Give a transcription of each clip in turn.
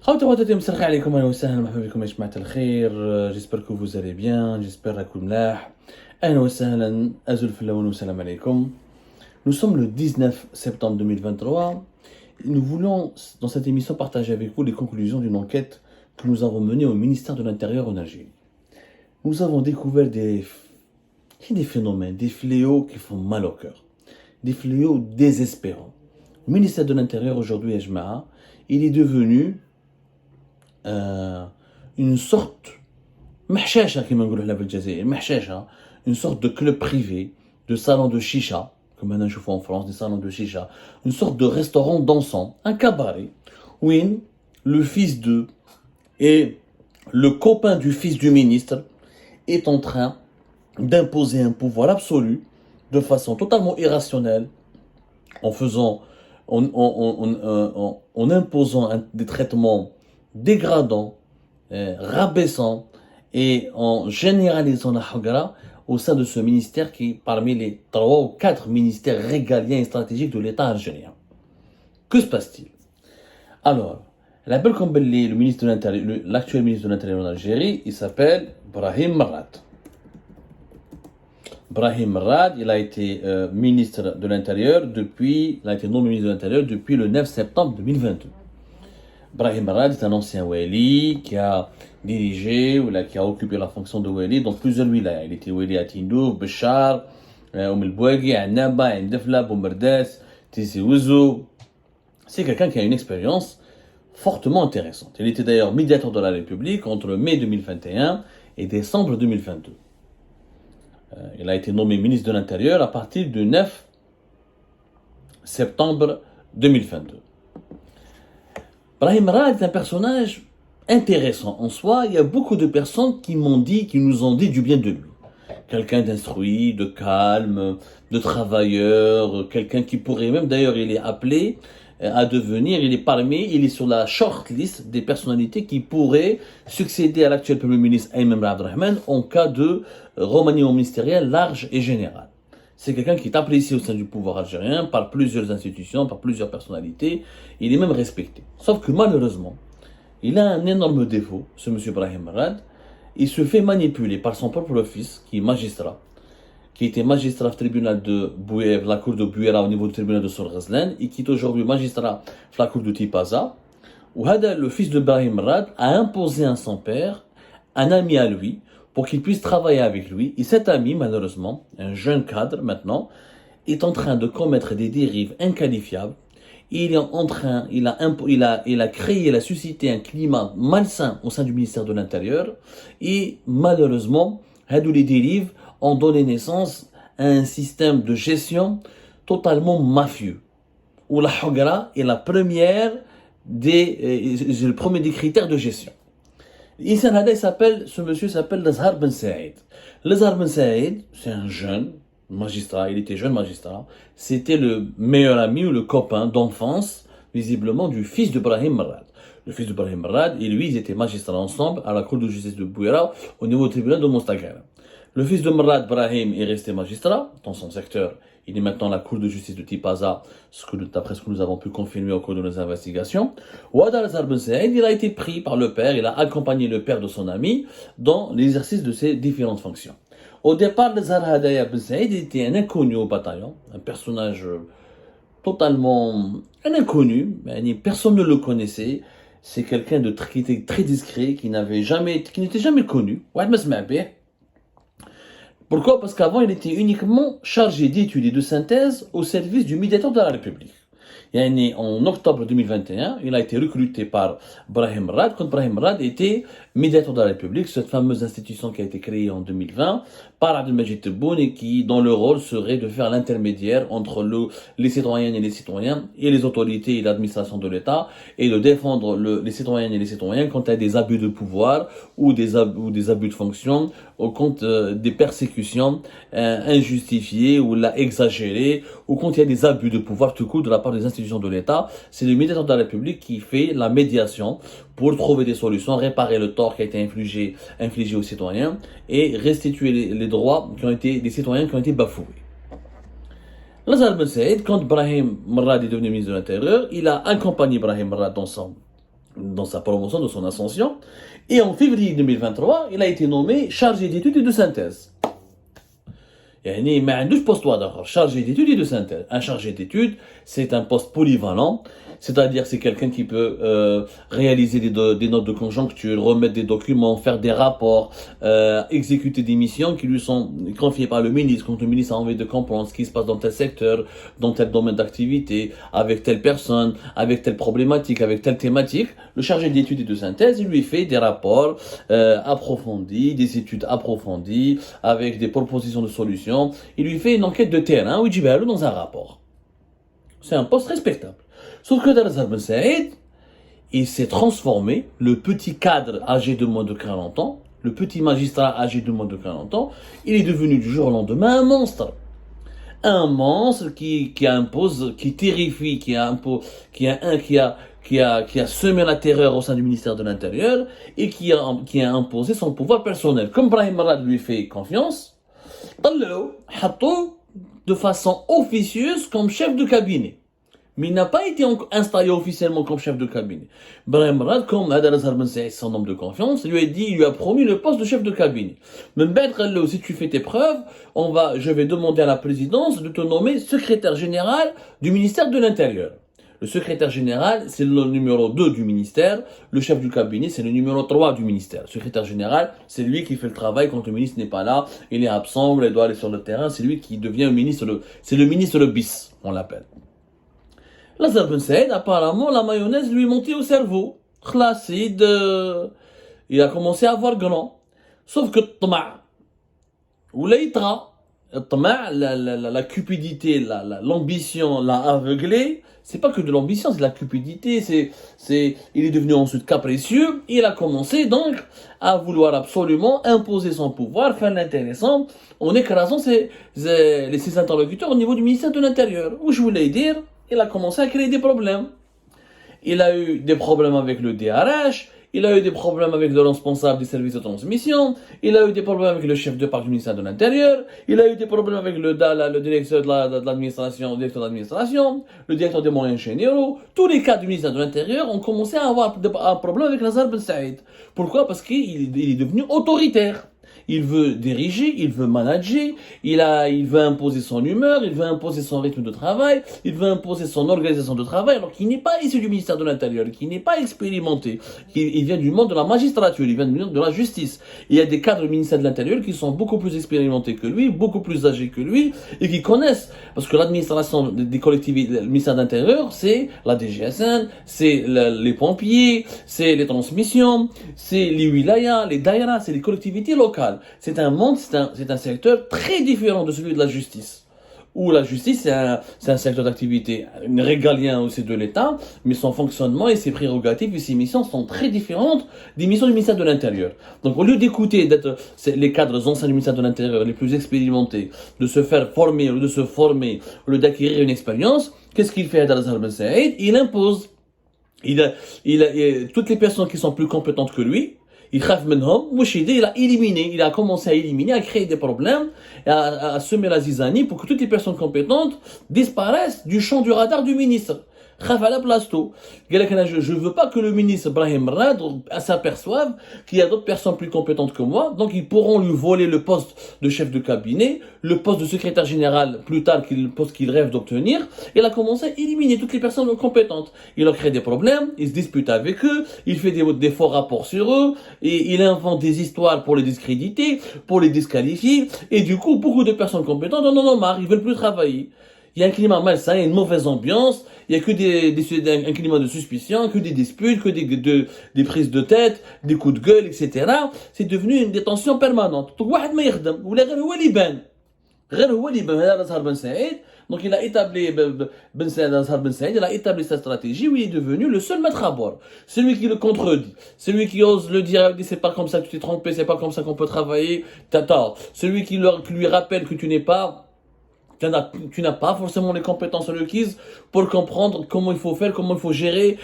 خواتي خواتاتي مسرخي عليكم اهلا وسهلا مرحبا بكم يا جماعه الخير. جيسبر كو vous allez bien, j'espère راكم ملاح. اهلا وسهلا ازول في الاول والسلام عليكم. Nous sommes le 19 septembre 2023. Nous voulons dans cette émission partager avec vous les conclusions d'une enquête que nous avons menée au ministère de l'Intérieur en Algérie. Nous avons découvert des phénomènes, des fléaux qui font mal au cœur, des fléaux désespérants. Le ministère de l'Intérieur aujourd'hui, Ejmaa, il est devenu une sorte محشاشة كما نقولوا هنا في الجزائر محشاشة, une sorte de club privé, de salon de chicha, comme maintenant je vois en France, des salons de chicha, une sorte de restaurant dansant, un cabaret, où le fils de et le copain du fils du ministre est en train d'imposer un pouvoir absolu de façon totalement irrationnelle, en faisant, en imposant des traitements dégradants, rabaissants, et en généralisant la hagara au sein de ce ministère qui est parmi les 3 ou 4 ministères régaliens et stratégiques de l'État algérien. Que se passe-t-il? Alors, l'appel comme le ministre de l'Intérieur, l'actuel ministre de l'Intérieur en Algérie, il s'appelle Brahim Merad. Brahim Merad, il a été ministre de l'Intérieur il a été nommé ministre de l'Intérieur depuis le 9 septembre 2022. Brahim Merad est un ancien wali qui a dirigé qui a occupé la fonction de wali dans plusieurs wilayas. Il était wali à Tindouf, Béchar, El Bouagui, à Naba, à Ndefla, Boumerdès, Tissi Ouzou. C'est quelqu'un qui a une expérience fortement intéressante. Il était d'ailleurs médiateur de la République entre mai 2021 et décembre 2022. Il a été nommé ministre de l'Intérieur à partir du 9 septembre 2022. Brahim Merad est un personnage intéressant en soi. Il y a beaucoup de personnes qui nous ont dit du bien de lui. Quelqu'un d'instruit, de calme, de travailleur, quelqu'un qui pourrait même, d'ailleurs il est appelé à devenir, il est sur la shortlist des personnalités qui pourraient succéder à l'actuel Premier ministre Ayman Abdelrahman en cas de remaniement ministériel large et général. C'est quelqu'un qui est apprécié au sein du pouvoir algérien par plusieurs institutions, par plusieurs personnalités. Il est même respecté. Sauf que malheureusement, il a un énorme défaut, ce monsieur Brahim Merad. Il se fait manipuler par son propre fils, qui est magistrat, qui était magistrat au tribunal de Bouér, la cour de Bouéra au niveau du tribunal de Sour-Ghazlan, et qui est aujourd'hui magistrat à la cour de Tipaza, où le fils de Brahim Merad a imposé à son père un ami à lui, pour qu'il puisse travailler avec lui. Et cet ami, malheureusement, un jeune cadre maintenant, est en train de commettre des dérives inqualifiables. Il a créé, il a suscité un climat malsain au sein du ministère de l'Intérieur. Et malheureusement, les dérives ont donné naissance à un système de gestion totalement mafieux, où la hagara est le premier des critères de gestion. Ce monsieur s'appelle Lazhar Ben Saïd. Lazhar Ben Saïd, c'est un jeune magistrat, il était jeune magistrat. C'était le meilleur ami ou le copain d'enfance, visiblement, du fils de Brahim Merad. Le fils de Brahim Merad et lui, ils étaient magistrats ensemble à la cour de justice de Bouéra, au niveau du tribunal de Mostagara. Le fils de Merad, Brahim, est resté magistrat dans son secteur. Il est maintenant à la cour de justice de Tipaza, d'après ce que nous avons pu confirmer au cours de nos investigations. Ouad Lazhar Ben Saïd, il a été pris par le père, il a accompagné le père de son ami dans l'exercice de ses différentes fonctions. Au départ, Lazhar Ben Saïd était un inconnu au bataillon, un personnage totalement un inconnu, personne ne le connaissait. C'est quelqu'un qui était très discret, qui n'était jamais connu. Pourquoi? Parce qu'avant, il était uniquement chargé d'études et de synthèse au service du médiateur de la République. En octobre 2021, il a été recruté par Brahim Merad, quand Brahim Merad était médiateur de la République, cette fameuse institution qui a été créée en 2020 par Abdelmajid Tebboune et qui, dont le rôle serait de faire l'intermédiaire entre les citoyennes et les citoyens et les autorités et l'administration de l'État et de défendre les citoyennes et les citoyens contre des abus de pouvoir ou des abus de fonction au compte des persécutions injustifiées ou exagérées ou quand il y a des abus de pouvoir tout court de la part des institutions de l'État. C'est le médiateur de la République qui fait la médiation pour trouver des solutions, réparer le tort qui a été infligé aux citoyens et restituer les droits des citoyens qui ont été bafoués. Lazhar Ben Saïd, quand Brahim Merad est devenu ministre de l'Intérieur, il a accompagné Brahim Merad dans son dans sa promotion, de son ascension. Et en février 2023, il a été nommé chargé d'études et de synthèse. يعني ما عندوش poste واحد chargé d'études et de synthèse. Un chargé d'études, c'est un poste polyvalent, c'est-à-dire c'est quelqu'un qui peut réaliser des notes de conjoncture, remettre des documents, faire des rapports, exécuter des missions qui lui sont confiées par le ministre, quand le ministre a envie de comprendre ce qui se passe dans tel secteur, dans tel domaine d'activité, avec telle personne, avec telle problématique, avec telle thématique. Le chargé d'études et de synthèse, il lui fait des rapports approfondis, des études approfondies, avec des propositions de solutions. Il lui fait une enquête de terrain où il dit dans un rapport. C'est un poste respectable. Sauf que Darazar Ben Saïd, il s'est transformé, le petit cadre âgé de moins de 40 ans, le petit magistrat âgé de moins de 40 ans, il est devenu du jour au lendemain un monstre. Un monstre qui impose, qui terrifie, qui a semé la terreur au sein du ministère de l'Intérieur et qui a imposé son pouvoir personnel. Comme Brahim Marad lui fait confiance, de façon officieuse comme chef de cabinet. Mais il n'a pas été installé officiellement comme chef de cabinet. Brahim Marad, comme Adar Azhar Ben Saïd, son homme de confiance, lui a promis le poste de chef de cabinet. Mais si tu fais tes preuves, je vais demander à la présidence de te nommer secrétaire général du ministère de l'Intérieur. Le secrétaire général, c'est le numéro 2 du ministère. Le chef du cabinet, c'est le numéro 3 du ministère. Le secrétaire général, c'est lui qui fait le travail quand le ministre n'est pas là. Il est absent, il doit aller sur le terrain. C'est lui qui devient c'est le ministre le bis, on l'appelle. Lazar Ben Saïd, apparemment, la mayonnaise lui est montée au cerveau. Khlassid, il a commencé à avoir grand. Sauf que Tma, ou l'Aïtra, la cupidité, l'ambition l'a aveuglé. C'est pas que de l'ambition, c'est de la cupidité. Il est devenu ensuite capricieux. Il a commencé donc à vouloir absolument imposer son pouvoir, faire l'intéressant, en écrasant ses interlocuteurs au niveau du ministère de l'Intérieur. Où je voulais dire, il a commencé à créer des problèmes. Il a eu des problèmes avec le DRH. Il a eu des problèmes avec le responsable des services de transmission. Il a eu des problèmes avec le chef de parc du ministère de l'Intérieur. Il a eu des problèmes avec le directeur de l'administration, le directeur des moyens généraux. Tous les cadres du ministère de l'Intérieur ont commencé à avoir un problème avec Lazar Ben Saïd. Pourquoi? Parce qu'il est devenu autoritaire. Il veut diriger, il veut manager, il veut imposer son humeur, il veut imposer son rythme de travail, il veut imposer son organisation de travail, alors qu'il n'est pas issu du ministère de l'Intérieur, qu'il n'est pas expérimenté, il vient du monde de la magistrature, il vient du monde de la justice. Il y a des cadres du ministère de l'Intérieur qui sont beaucoup plus expérimentés que lui, beaucoup plus âgés que lui, et qui connaissent, parce que l'administration des collectivités, le ministère de l'Intérieur, c'est la DGSN, c'est les pompiers, c'est les transmissions, c'est les wilayas, les daïras, c'est les collectivités locales. C'est un monde, c'est un secteur très différent de celui de la justice. Où la justice, c'est un secteur d'activité régalien aussi de l'État, mais son fonctionnement et ses prérogatives et ses missions sont très différentes des missions du ministère de l'Intérieur. Donc au lieu d'écouter les cadres anciens du ministère de l'Intérieur, les plus expérimentés, de se faire former, ou de se former, au lieu d'acquérir une expérience, qu'est-ce qu'il fait Darazar Ben Saïd? Il impose. Toutes les personnes qui sont plus compétentes que lui, il a éliminé, il a commencé à éliminer, à créer des problèmes, à semer la zizanie pour que toutes les personnes compétentes disparaissent du champ du radar du ministre. Je veux pas que le ministre Brahim Rad s'aperçoive qu'il y a d'autres personnes plus compétentes que moi, donc ils pourront lui voler le poste de chef de cabinet, le poste de secrétaire général plus tard, le poste qu'il rêve d'obtenir. Il a commencé à éliminer toutes les personnes compétentes. Il leur crée des problèmes, il se dispute avec eux, il fait des faux rapports sur eux, et il invente des histoires pour les discréditer, pour les disqualifier, et du coup, beaucoup de personnes compétentes en ont marre, ils veulent plus travailler. Il y a un climat malsain, il y a une mauvaise ambiance, il y a que un climat de suspicion, que des disputes, que des prises de tête, des coups de gueule, etc. C'est devenu une détention permanente. Donc, donc il a établi il a établi sa stratégie où il est devenu le seul maître à bord. Celui qui le contredit, celui qui ose le dire, c'est pas comme ça que tu t'es trompé, c'est pas comme ça qu'on peut travailler, t'as tort. Celui qui lui rappelle que tu n'as pas forcément les compétences requises pour comprendre comment il faut faire, comment il faut gérer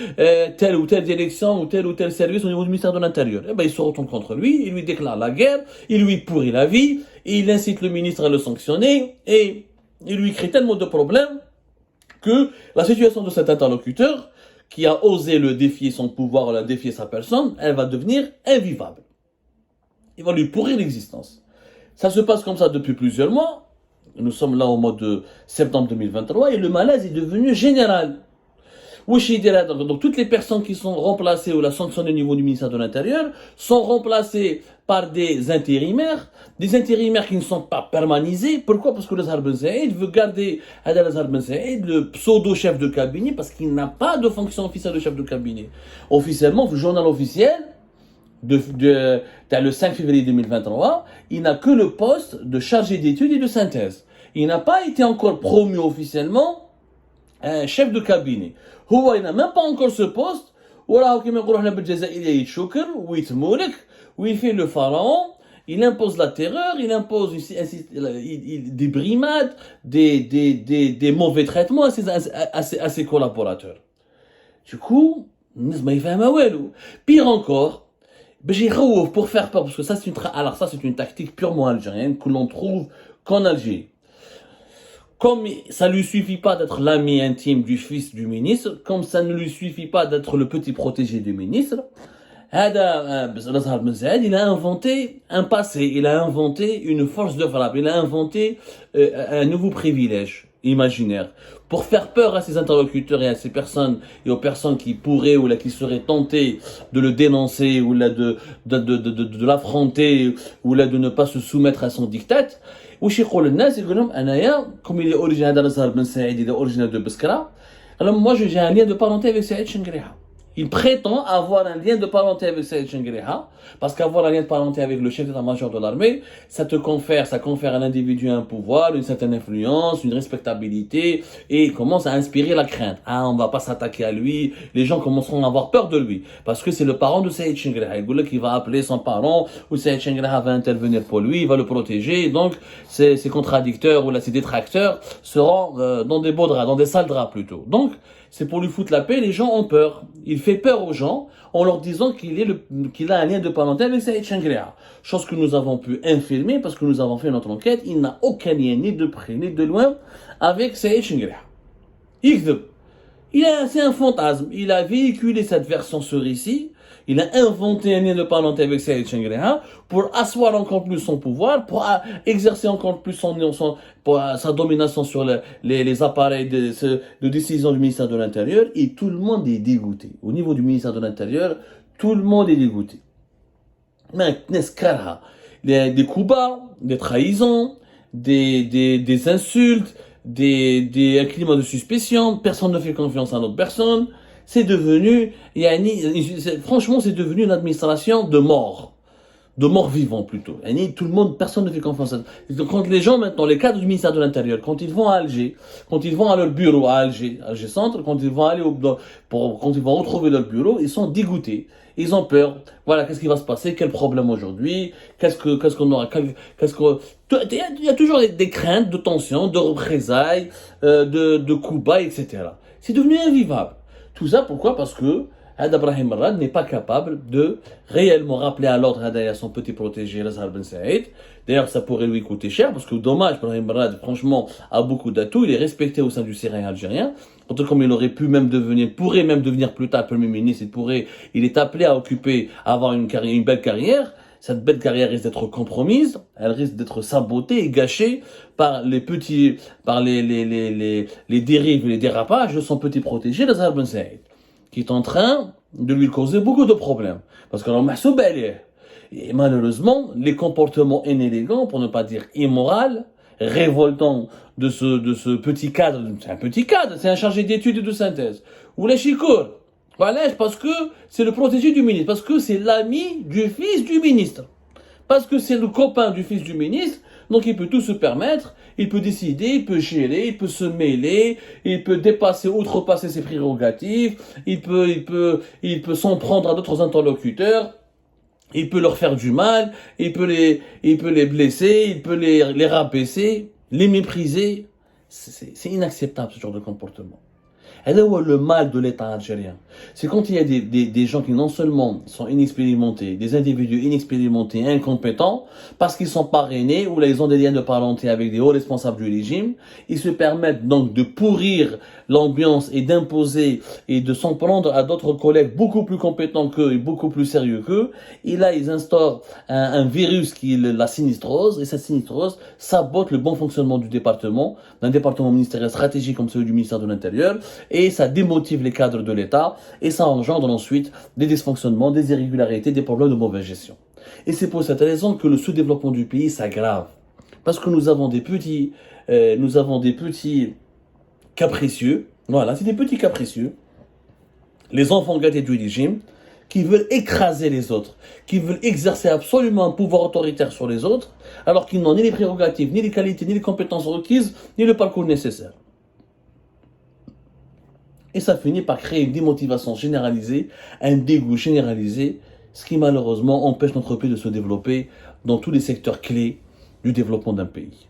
telle ou telle direction ou tel service au niveau du ministère de l'Intérieur. Eh ben, il se retourne contre lui, il lui déclare la guerre, il lui pourrit la vie, et il incite le ministre à le sanctionner, et il lui crée tellement de problèmes que la situation de cet interlocuteur, qui a osé le défier son pouvoir, la défier sa personne, elle va devenir invivable. Il va lui pourrir l'existence. Ça se passe comme ça depuis plusieurs mois. Nous sommes là au mois de septembre 2023 et le malaise est devenu général. Donc toutes les personnes qui sont remplacées ou la sanctionnées au niveau du ministère de l'Intérieur sont remplacées par des intérimaires qui ne sont pas permanisés. Pourquoi? Parce que le Zahar Ben Saïd veut garder le pseudo-chef de cabinet parce qu'il n'a pas de fonction officielle de chef de cabinet. Officiellement, le journal officiel, le 5 février 2023, il n'a que le poste de chargé d'études et de synthèse. Il n'a pas été encore promu officiellement un chef de cabinet. Il n'a même pas encore ce poste. Où il fait le pharaon, il impose la terreur, il impose des brimades, des mauvais traitements à ses collaborateurs. Du coup, pire encore, pour faire peur, parce que ça c'est une tactique purement algérienne que l'on trouve qu'en Algérie. Comme ça ne lui suffit pas d'être l'ami intime du fils du ministre, comme ça ne lui suffit pas d'être le petit protégé du ministre, il a inventé un passé, il a inventé une force de frappe, il a inventé un nouveau privilège imaginaire pour faire peur à ses interlocuteurs et à ces personnes et aux personnes qui pourraient ou là qui seraient tentées de le dénoncer ou là de l'affronter ou là de ne pas se soumettre à son diktat. واش يقول الناس يقول لهم انايا comme il est originaire de Zahar Ben Saïd, il est originaire de Biskra, alors moi j'ai un lien de parenté avec Saïd Chenguereha. Il prétend avoir un lien de parenté avec Saïd Chenguereha, parce qu'avoir un lien de parenté avec le chef d'état-major de l'armée, ça confère à l'individu un pouvoir, une certaine influence, une respectabilité, et commence à inspirer la crainte. Ah, on va pas s'attaquer à lui, les gens commenceront à avoir peur de lui, parce que c'est le parent de Saïd Chenguereha. Il qui va appeler son parent, ou Saïd Chenguereha va intervenir pour lui, il va le protéger, donc ses contradicteurs ou là, ses détracteurs seront dans des beaux draps, dans des sales draps plutôt. Donc, c'est pour lui foutre la paix, les gens ont peur. Il fait peur aux gens en leur disant qu'il a un lien de parenté avec Saïd Chenguereha. Chose que nous avons pu infirmer parce que nous avons fait notre enquête, il n'a aucun lien ni de près ni de loin avec Saïd Chenguereha. C'est un fantasme. Il a véhiculé cette version sur ici. Il a inventé un lien de parenté avec Saïd Chenguereha pour asseoir encore plus son pouvoir, pour exercer encore plus sa domination sur les appareils de décision du ministère de l'Intérieur. Et tout le monde est dégoûté. Au niveau du ministère de l'Intérieur, tout le monde est dégoûté. Des coups bas, des trahisons, des insultes, un climat de suspicion, personne ne fait confiance à l'autre personne. C'est devenu, franchement, c'est devenu une administration de mort vivant plutôt. Tout le monde, personne ne fait confiance à. Quand les gens maintenant, les cadres du ministère de l'Intérieur, quand ils vont à Alger, quand ils vont à leur bureau à Alger Centre, quand ils vont aller quand ils vont retrouver leur bureau, ils sont dégoûtés. Ils ont peur. Voilà, qu'est-ce qui va se passer? Quel problème aujourd'hui? Qu'est-ce qu'on aura? Il y a toujours des craintes, de tensions, de représailles, de coups bas, etc. C'est devenu invivable. Tout ça, pourquoi? Parce que Brahim Marad n'est pas capable de réellement rappeler à l'ordre à son petit protégé, Zahar Ben Saïd. D'ailleurs, ça pourrait lui coûter cher, parce que dommage, Brahim Marad, franchement, a beaucoup d'atouts, il est respecté au sein du Syrie algérien. Pourtant, comme il pourrait même devenir plus tard Premier ministre, il est appelé à avoir une belle carrière. Cette belle carrière risque d'être compromise, elle risque d'être sabotée et gâchée par les dérives et les dérapages de son petit protégé, Zahar Ben Saïd, qui est en train de lui causer beaucoup de problèmes. Parce que et malheureusement, les comportements inélégants, pour ne pas dire immoraux, révoltants de ce petit cadre, c'est un petit cadre, c'est un chargé d'études et de synthèse, ou les chikour. Voilà, parce que c'est le protégé du ministre, parce que c'est l'ami du fils du ministre, parce que c'est le copain du fils du ministre, donc il peut tout se permettre, il peut décider, il peut gérer, il peut se mêler, il peut outrepasser ses prérogatives, il peut s'en prendre à d'autres interlocuteurs, il peut leur faire du mal, il peut les blesser, il peut les rabaisser, les mépriser. C'est inacceptable ce genre de comportement. Et là où est le mal de l'État algérien, c'est quand il y a des gens qui non seulement sont inexpérimentés, des individus inexpérimentés, incompétents, parce qu'ils sont parrainés ou là ils ont des liens de parenté avec des hauts responsables du régime, ils se permettent donc de pourrir l'ambiance et d'imposer et de s'en prendre à d'autres collègues beaucoup plus compétents qu'eux et beaucoup plus sérieux qu'eux. Et là, ils instaurent un virus qui est la sinistrose, et cette sinistrose sabote le bon fonctionnement du département, d'un département ministériel stratégique comme celui du ministère de l'Intérieur, et ça démotive les cadres de l'État, et ça engendre ensuite des dysfonctionnements, des irrégularités, des problèmes de mauvaise gestion. Et c'est pour cette raison que le sous-développement du pays s'aggrave. Parce que nous avons des petits capricieux, voilà, c'est des petits capricieux, les enfants gâtés du régime, qui veulent écraser les autres, qui veulent exercer absolument un pouvoir autoritaire sur les autres, alors qu'ils n'ont ni les prérogatives, ni les qualités, ni les compétences requises, ni le parcours nécessaire. Et ça finit par créer une démotivation généralisée, un dégoût généralisé, ce qui malheureusement empêche notre pays de se développer dans tous les secteurs clés du développement d'un pays.